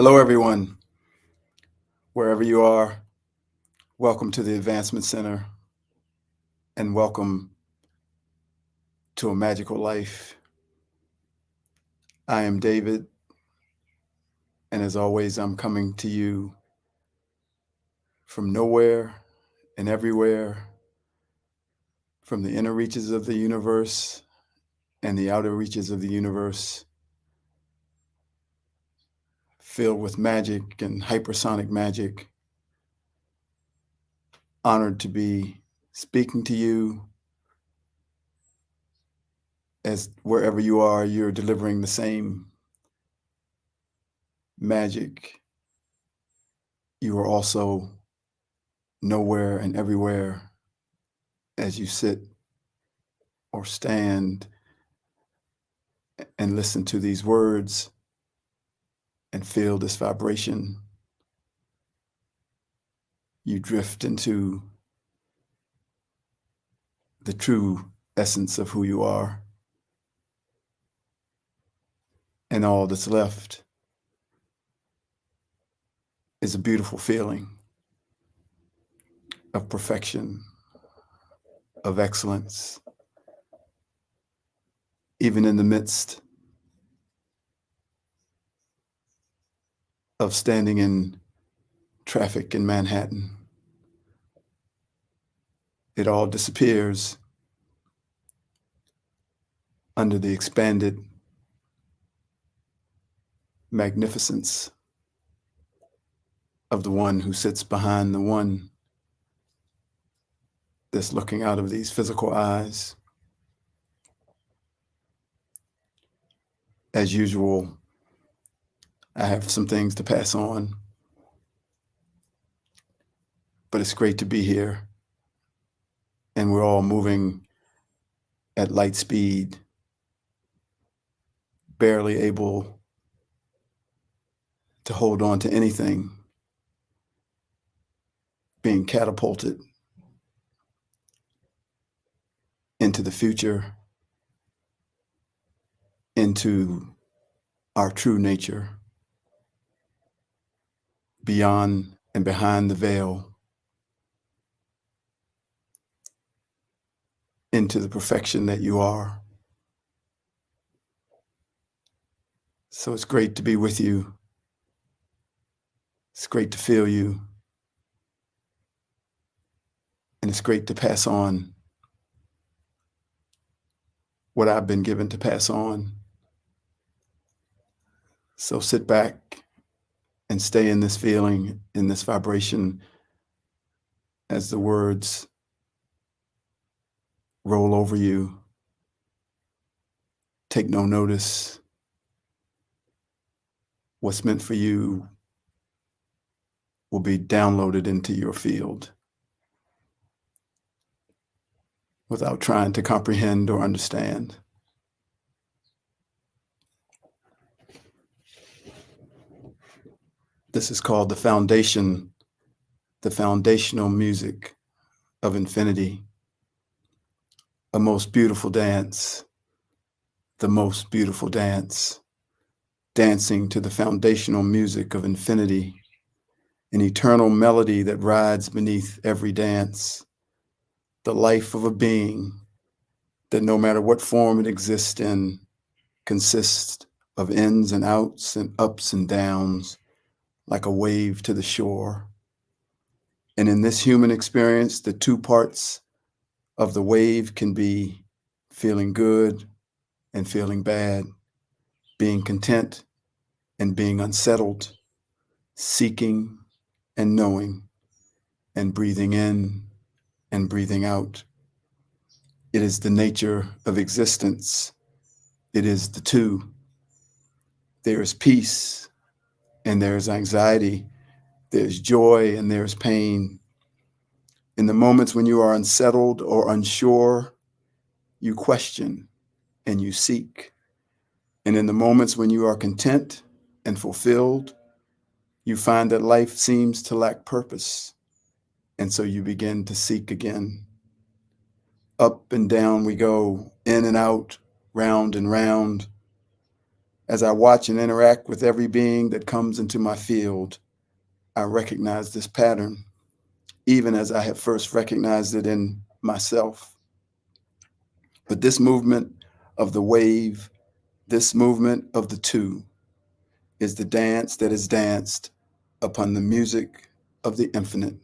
Hello, everyone. Wherever you are, welcome to the Advancement Center and welcome to a magical life. I am David, and as always, I'm coming to you from nowhere and everywhere, from the inner reaches of the universe and the outer reaches of the universe, filled with magic and hypersonic magic. Honored to be speaking to you as wherever you are, you're delivering the same magic. You are also nowhere and everywhere as you sit or stand and listen to these words and feel this vibration. You drift into the true essence of who you are, and all that's left is a beautiful feeling of perfection, of excellence, even in the midst of standing in traffic in Manhattan. It all disappears under the expanded magnificence of the one who sits behind the one that's looking out of these physical eyes. As usual, I have some things to pass on, but it's great to be here. And we're all moving at light speed, barely able to hold on to anything, being catapulted into the future, into our true nature, beyond and behind the veil, into the perfection that you are. So it's great to be with you. It's great to feel you. And it's great to pass on what I've been given to pass on. So sit back and stay in this feeling, in this vibration, as the words roll over you. Take no notice. What's meant for you will be downloaded into your field without trying to comprehend or understand. This is called the foundation, the foundational music of infinity. A most beautiful dance, the most beautiful dance, dancing to the foundational music of infinity, an eternal melody that rides beneath every dance, the life of a being that no matter what form it exists in, consists of ins and outs and ups and downs, like a wave to the shore. And in this human experience, the two parts of the wave can be feeling good and feeling bad, being content and being unsettled, seeking and knowing, and breathing in and breathing out. It is the nature of existence. It is the two. There is peace and there is anxiety. There's joy and there's pain. In the moments when you are unsettled or unsure, you question and you seek. And in the moments when you are content and fulfilled, you find that life seems to lack purpose. And so you begin to seek again. Up and down we go, in and out, round and round. As I watch and interact with every being that comes into my field, I recognize this pattern, even as I have first recognized it in myself. But this movement of the wave, this movement of the two, is the dance that is danced upon the music of the infinite,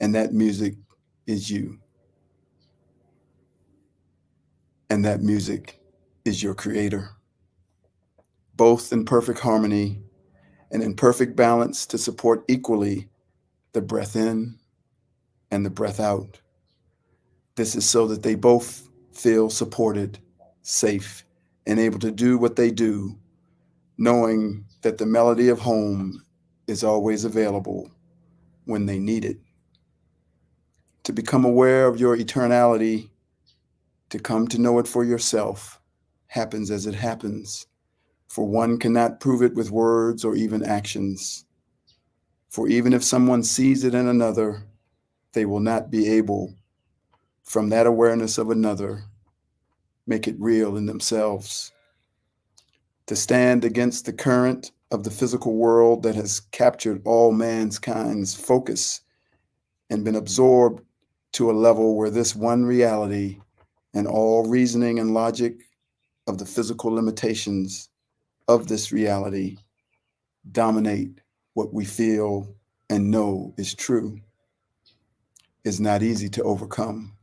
and that music is you, and that music is your creator, both in perfect harmony and in perfect balance to support equally the breath in and the breath out. This is so that they both feel supported, safe, and able to do what they do, knowing that the melody of home is always available when they need it. To become aware of your eternality, to come to know it for yourself, happens as it happens, for one cannot prove it with words or even actions. For even if someone sees it in another, they will not be able, from that awareness of another, make it real in themselves. To stand against the current of the physical world that has captured all mankind's focus and been absorbed to a level where this one reality and all reasoning and logic of the physical limitations of this reality dominate what we feel and know is true, is not easy to overcome.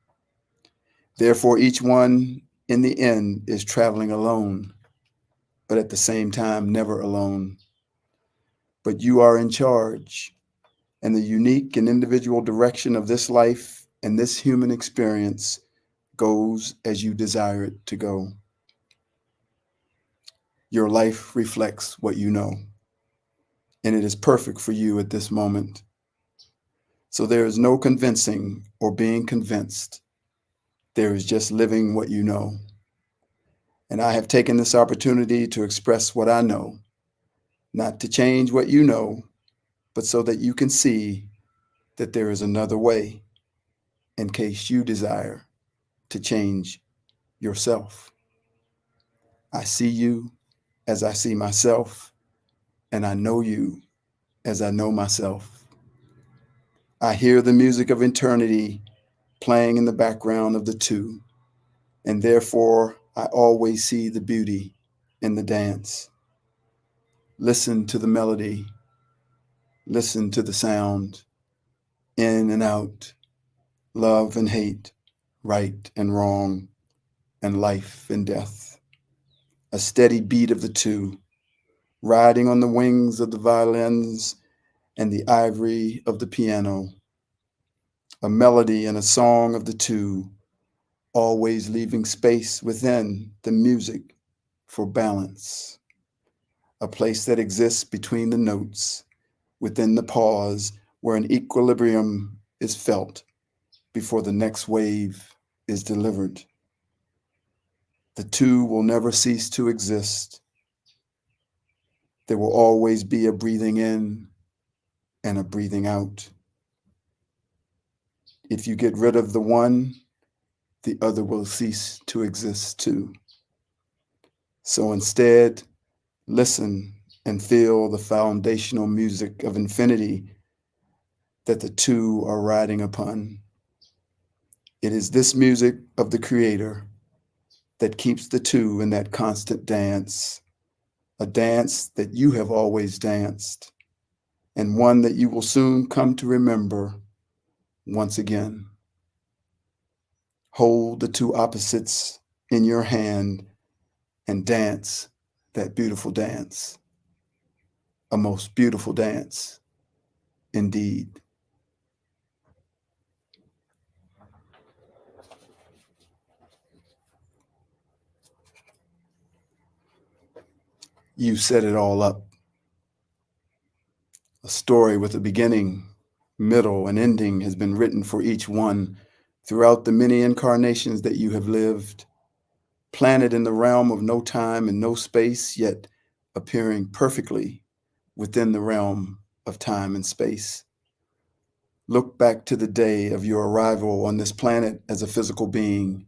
Therefore, each one in the end is traveling alone, but at the same time, never alone. But you are in charge, and the unique and individual direction of this life and this human experience goes as you desire it to go. Your life reflects what you know, and it is perfect for you at this moment. So there is no convincing or being convinced. There is just living what you know. And I have taken this opportunity to express what I know, not to change what you know, but so that you can see that there is another way in case you desire to change yourself. I see you as I see myself, and I know you as I know myself. I hear the music of eternity playing in the background of the two, and therefore I always see the beauty in the dance. Listen to the melody, listen to the sound, in and out, love and hate, right and wrong, and life and death. A steady beat of the two, riding on the wings of the violins and the ivory of the piano. A melody and a song of the two, always leaving space within the music for balance. A place that exists between the notes, within the pause where an equilibrium is felt before the next wave is delivered. The two will never cease to exist. There will always be a breathing in and a breathing out. If you get rid of the one, the other will cease to exist too. So instead, listen and feel the foundational music of infinity that the two are riding upon. It is this music of the Creator that keeps the two in that constant dance, a dance that you have always danced, and one that you will soon come to remember once again. Hold the two opposites in your hand and dance that beautiful dance, a most beautiful dance indeed. You set it all up. A story with a beginning, middle, and ending has been written for each one throughout the many incarnations that you have lived, planted in the realm of no time and no space, yet appearing perfectly within the realm of time and space. Look back to the day of your arrival on this planet as a physical being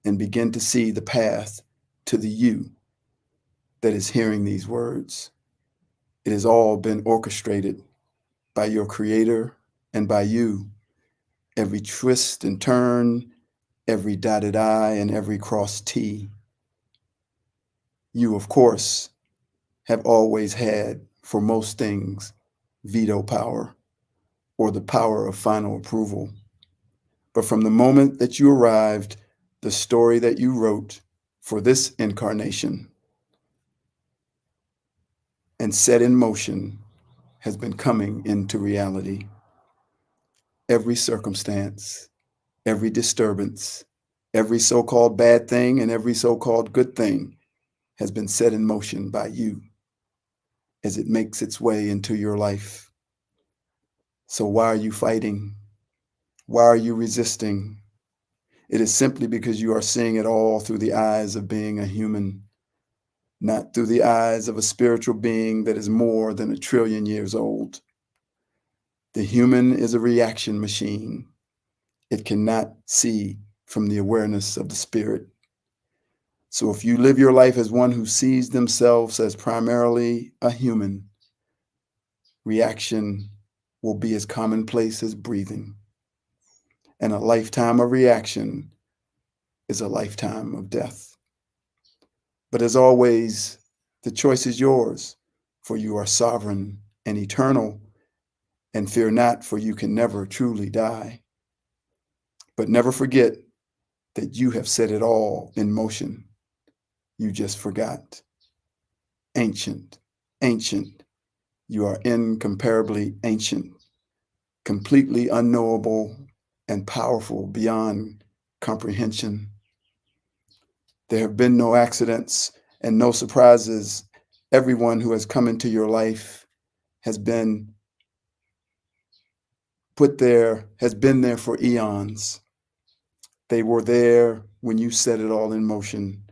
and begin to see the path to the you that is hearing these words. It has all been orchestrated by your Creator and by you. Every twist and turn, every dotted I, and every crossed T. You, of course, have always had, for most things, veto power or the power of final approval. But from the moment that you arrived, the story that you wrote for this incarnation and set in motion has been coming into reality. Every circumstance, every disturbance, every so-called bad thing, and every so-called good thing has been set in motion by you as it makes its way into your life. So why are you fighting? Why are you resisting? It is simply because you are seeing it all through the eyes of being a human, not through the eyes of a spiritual being that is more than 1 trillion years old. The human is a reaction machine. It cannot see from the awareness of the spirit. So if you live your life as one who sees themselves as primarily a human, reaction will be as commonplace as breathing. And a lifetime of reaction is a lifetime of death. But as always, the choice is yours, for you are sovereign and eternal, and fear not, for you can never truly die. But never forget that you have set it all in motion. You just forgot. Ancient, ancient, you are incomparably ancient, completely unknowable and powerful beyond comprehension. There have been no accidents and no surprises. Everyone who has come into your life has been has been there for eons. They were there when you set it all in motion,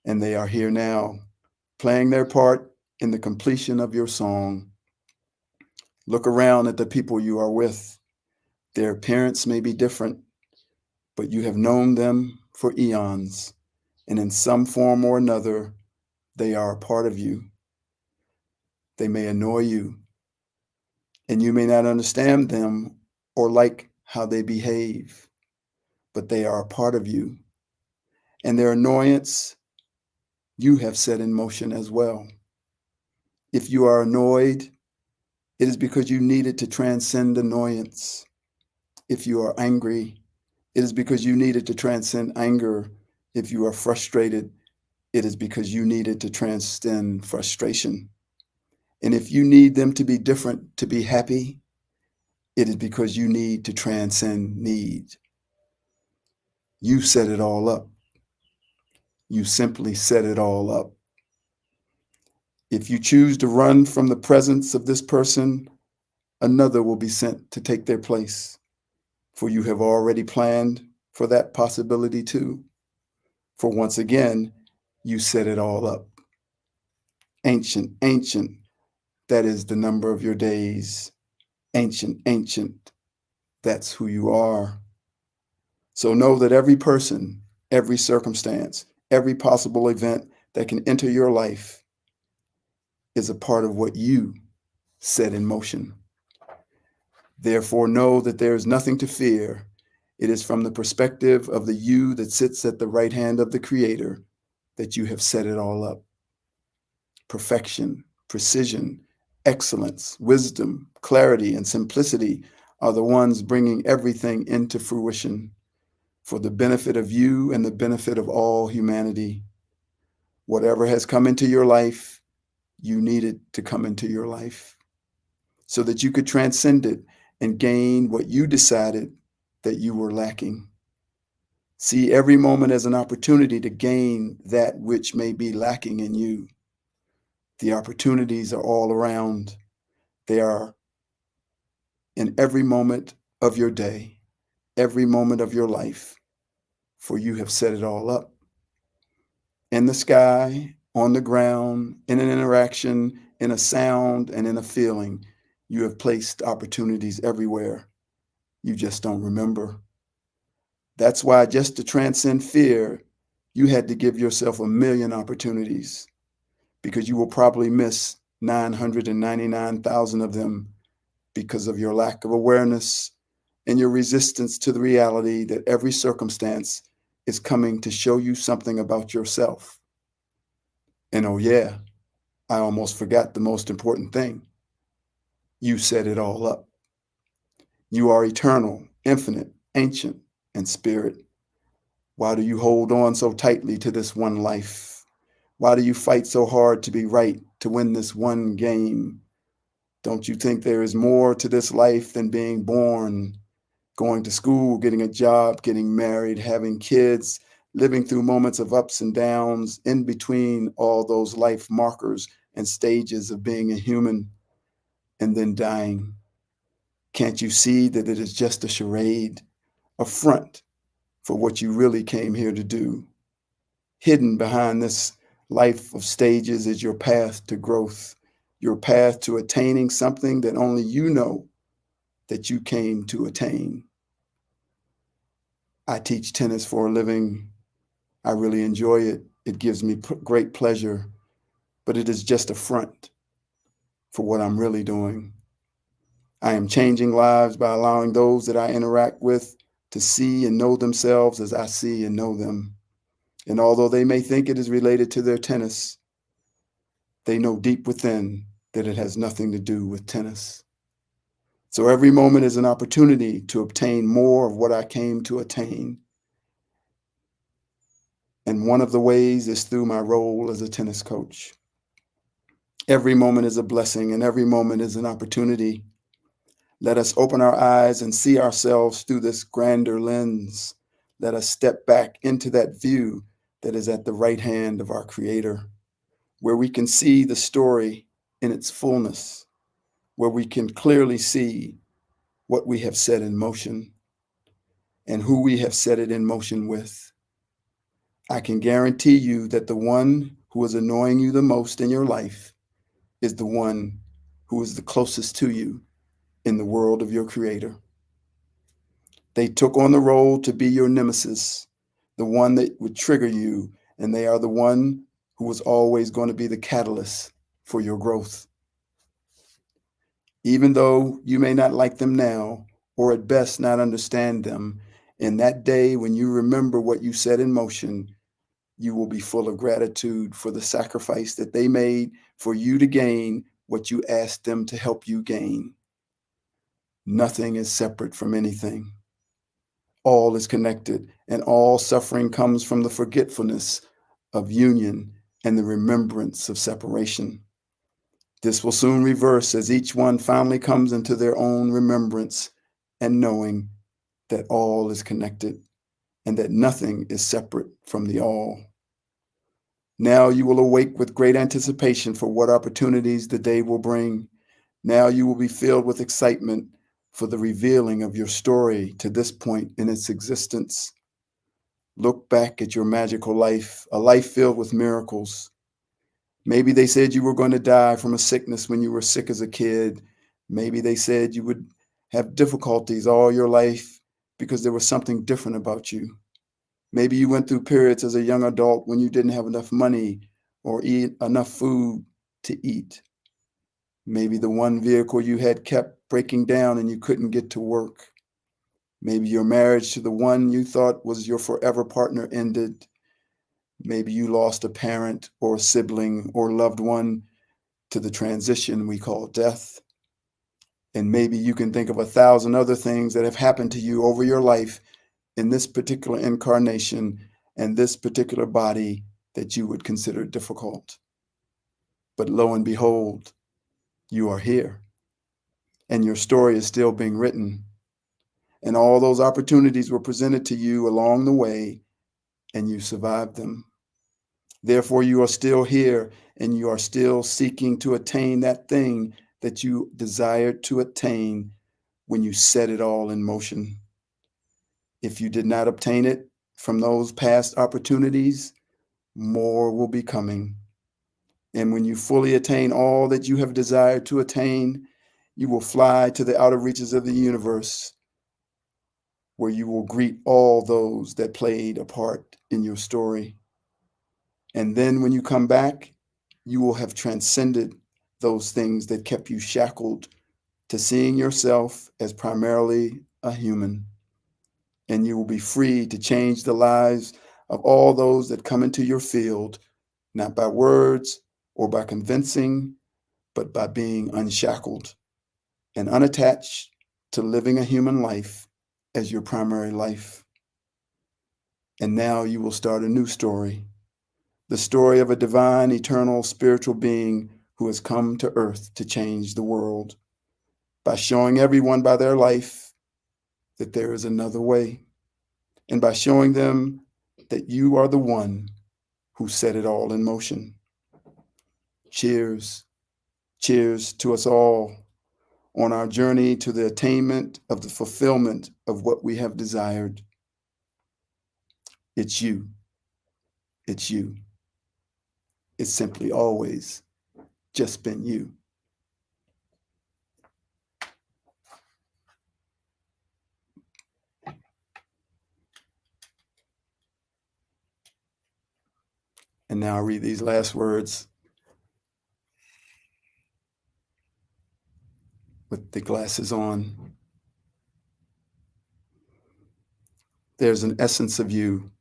and they are here now, playing their part in the completion of your song. Look around at the people you are with. Their appearance may be different, but you have known them for eons, and in some form or another, they are a part of you. They may annoy you, and you may not understand them or like how they behave, but they are a part of you. And their annoyance, you have set in motion as well. If you are annoyed, it is because you needed to transcend annoyance. If you are angry, it is because you needed to transcend anger. If you are frustrated, it is because you needed to transcend frustration. And if you need them to be different to be happy, it is because you need to transcend need. You set it all up. You simply set it all up. If you choose to run from the presence of this person, another will be sent to take their place, for you have already planned for that possibility too. For once again, you set it all up. Ancient, ancient, that is the number of your days. Ancient, ancient, that's who you are. So know that every person, every circumstance, every possible event that can enter your life is a part of what you set in motion. Therefore, know that there is nothing to fear. It is from the perspective of the you that sits at the right hand of the Creator that you have set it all up. Perfection, precision, excellence, wisdom, clarity, and simplicity are the ones bringing everything into fruition for the benefit of you and the benefit of all humanity. Whatever has come into your life, you needed to come into your life so that you could transcend it and gain what you decided that you were lacking. See every moment as an opportunity to gain that which may be lacking in you. The opportunities are all around. They are in every moment of your day, every moment of your life, for you have set it all up. In the sky, on the ground, in an interaction, in a sound, and in a feeling, you have placed opportunities everywhere. You just don't remember. That's why just to transcend fear, you had to give yourself 1,000,000 opportunities, because you will probably miss 999,000 of them because of your lack of awareness and your resistance to the reality that every circumstance is coming to show you something about yourself. And oh yeah, I almost forgot the most important thing. You set it all up. You are eternal, infinite, ancient, and spirit. Why do you hold on so tightly to this one life? Why do you fight so hard to be right, to win this one game? Don't you think there is more to this life than being born, going to school, getting a job, getting married, having kids, living through moments of ups and downs, in between all those life markers and stages of being a human, and then dying? Can't you see that it is just a charade, a front for what you really came here to do? Hidden behind this life of stages is your path to growth, your path to attaining something that only you know that you came to attain. I teach tennis for a living. I really enjoy it. It gives me great pleasure, but it is just a front for what I'm really doing. I am changing lives by allowing those that I interact with to see and know themselves as I see and know them. And although they may think it is related to their tennis, they know deep within that it has nothing to do with tennis. So every moment is an opportunity to obtain more of what I came to attain. And one of the ways is through my role as a tennis coach. Every moment is a blessing and every moment is an opportunity. Let us open our eyes and see ourselves through this grander lens. Let us step back into that view that is at the right hand of our Creator, where we can see the story in its fullness, where we can clearly see what we have set in motion and who we have set it in motion with. I can guarantee you that the one who is annoying you the most in your life is the one who is the closest to you in the world of your Creator. They took on the role to be your nemesis, the one that would trigger you, and they are the one who was always going to be the catalyst for your growth. Even though you may not like them now, or at best not understand them, in that day when you remember what you set in motion, you will be full of gratitude for the sacrifice that they made for you to gain what you asked them to help you gain. Nothing is separate from anything. All is connected, and all suffering comes from the forgetfulness of union and the remembrance of separation. This will soon reverse as each one finally comes into their own remembrance and knowing that all is connected and that nothing is separate from the all. Now you will awake with great anticipation for what opportunities the day will bring. Now you will be filled with excitement for the revealing of your story to this point in its existence. Look back at your magical life, a life filled with miracles. Maybe they said you were going to die from a sickness when you were sick as a kid. Maybe they said you would have difficulties all your life because there was something different about you. Maybe you went through periods as a young adult when you didn't have enough money or eat enough food to eat. Maybe the one vehicle you had kept breaking down and you couldn't get to work. Maybe your marriage to the one you thought was your forever partner ended. Maybe you lost a parent or a sibling or loved one to the transition we call death. And maybe you can think of 1,000 other things that have happened to you over your life in this particular incarnation and this particular body that you would consider difficult. But lo and behold, you are here, and your story is still being written. And all those opportunities were presented to you along the way, and you survived them. Therefore, you are still here, and you are still seeking to attain that thing that you desired to attain when you set it all in motion. If you did not obtain it from those past opportunities, more will be coming. And when you fully attain all that you have desired to attain, you will fly to the outer reaches of the universe, where you will greet all those that played a part in your story. And then when you come back, you will have transcended those things that kept you shackled to seeing yourself as primarily a human. And you will be free to change the lives of all those that come into your field, not by words or by convincing, but by being unshackled and unattached to living a human life as your primary life. And now you will start a new story, the story of a divine, eternal, spiritual being who has come to earth to change the world by showing everyone by their life that there is another way, and by showing them that you are the one who set it all in motion. Cheers. Cheers to us all on our journey to the attainment of the fulfillment of what we have desired. It's you. It's you. It's simply always just been you. And now I read these last words with the glasses on. There's an essence of you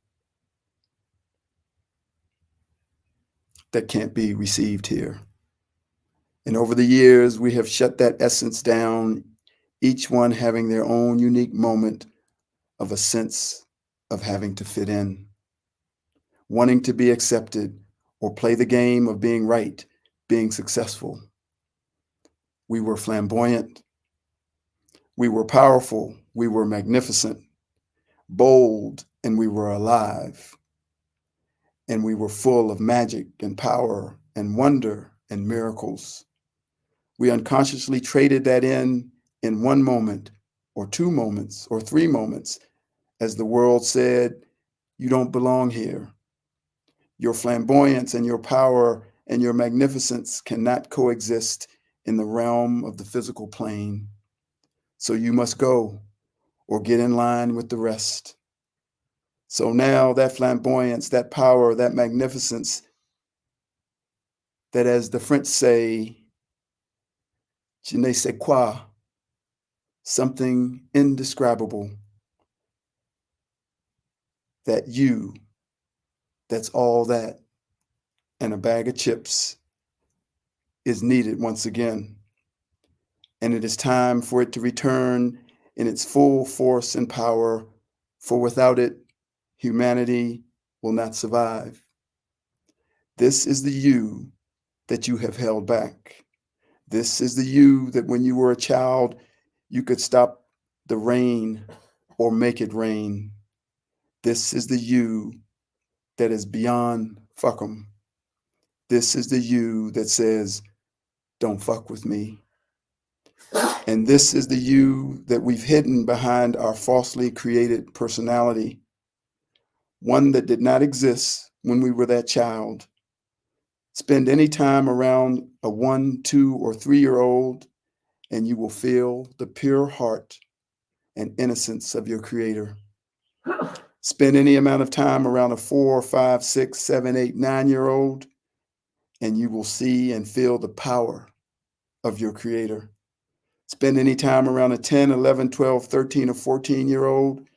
that can't be received here. And over the years, we have shut that essence down, each one having their own unique moment of a sense of having to fit in, wanting to be accepted or play the game of being right, being successful. We were flamboyant. We were powerful. We were magnificent, bold, and we were alive. And we were full of magic and power and wonder and miracles. We unconsciously traded that in one moment or 2 moments or 3 moments as the world said, you don't belong here. Your flamboyance and your power and your magnificence cannot coexist in the realm of the physical plane. So you must go or get in line with the rest. So now that flamboyance, that power, that magnificence, that as the French say, je ne sais quoi, something indescribable, that you, that's all that, and a bag of chips is needed once again. And it is time for it to return in its full force and power, for without it, humanity will not survive. This is the you that you have held back. This is the you that when you were a child, you could stop the rain or make it rain. This is the you that is beyond fuck 'em. This is the you that says, don't fuck with me. And this is the you that we've hidden behind our falsely created personality, one that did not exist when we were that child. Spend any time around a 1, 2, or 3-year-old, and you will feel the pure heart and innocence of your creator. Spend any amount of time around a 4, 5, 6, 7, 8, 9-year-old, and you will see and feel the power of your creator. Spend any time around a 10, 11, 12, 13, or 14-year-old,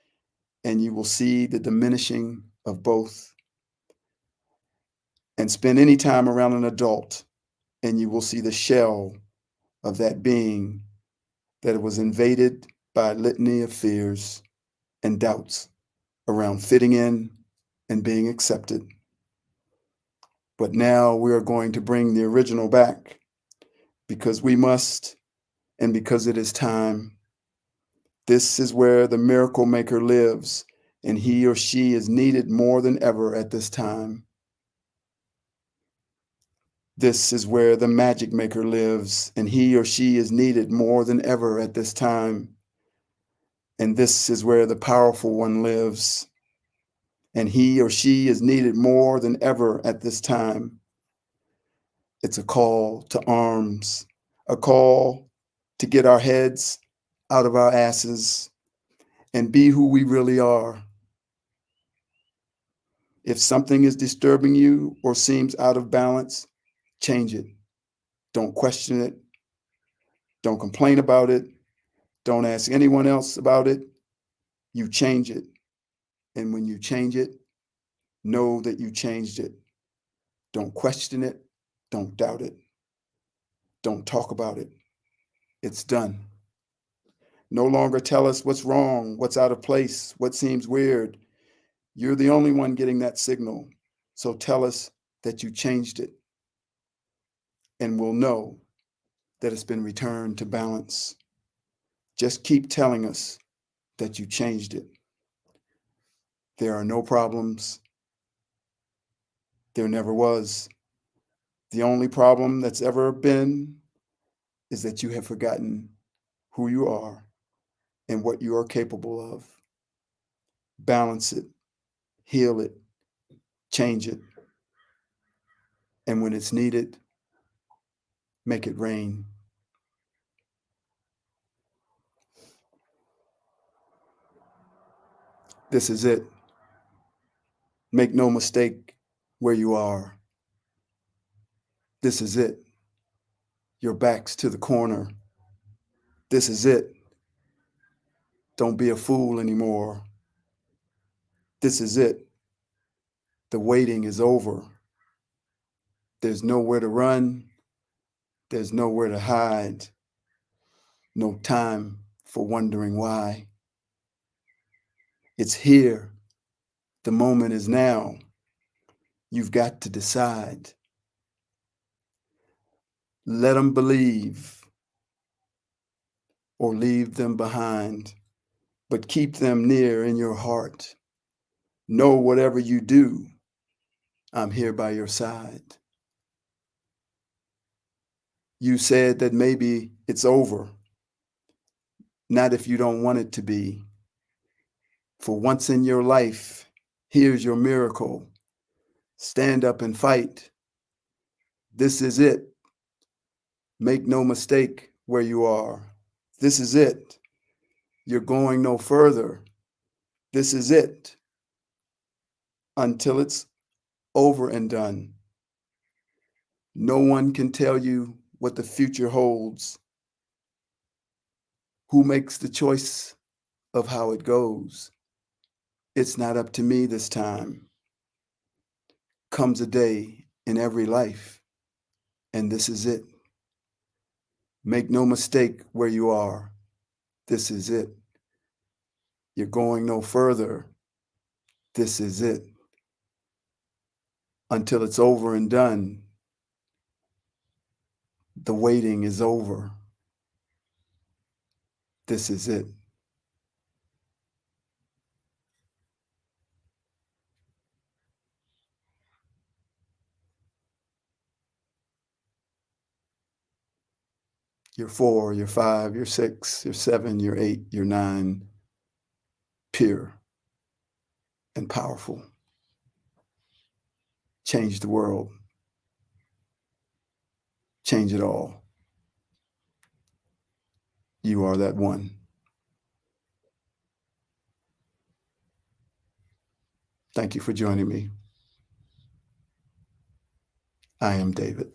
and you will see the diminishing of both. And spend any time around an adult, and you will see the shell of that being that was invaded by a litany of fears and doubts around fitting in and being accepted. But now we are going to bring the original back because we must and because it is time. This is where the miracle maker lives, and he or she is needed more than ever at this time. This is where the magic maker lives, and he or she is needed more than ever at this time. And this is where the powerful one lives, and he or she is needed more than ever at this time. It's a call to arms, a call to get our heads out of our asses and be who we really are. If something is disturbing you or seems out of balance, Change it. Don't question it. Don't complain about it. Don't ask anyone else about it. You change it. And when you change it, know that you changed it. Don't question it. Don't doubt it. Don't talk about it. It's done. No longer tell us what's wrong, what's out of place, what seems weird. You're the only one getting that signal. So tell us that you changed it. And we'll know that it's been returned to balance. Just keep telling us that you changed it. There are no problems. There never was. The only problem that's ever been is that you have forgotten who you are and what you are capable of. Balance it, heal it, change it. And when it's needed, make it rain. This is it. Make no mistake where you are. This is it. Your back's to the corner. This is it. Don't be a fool anymore. This is it. The waiting is over. There's nowhere to run. There's nowhere to hide. No time for wondering why. It's here. The moment is now. You've got to decide. Let them believe or leave them behind, but keep them near in your heart. Know whatever you do, I'm here by your side. You said that maybe it's over. Not if you don't want it to be. For once in your life, here's your miracle. Stand up and fight. This is it. Make no mistake where you are. This is it. You're going no further. This is it. Until it's over and done. No one can tell you what the future holds. Who makes the choice of how it goes? It's not up to me this time. Comes a day in every life, and this is it. Make no mistake where you are. This is it. You're going no further. This is it. Until it's over and done. The waiting is over. This is it. You're 4, you're 5, you're 6, you're 7, you're 8, you're 9. Pure and powerful. Change the world. Change it all. You are that one. Thank you for joining me. I am David.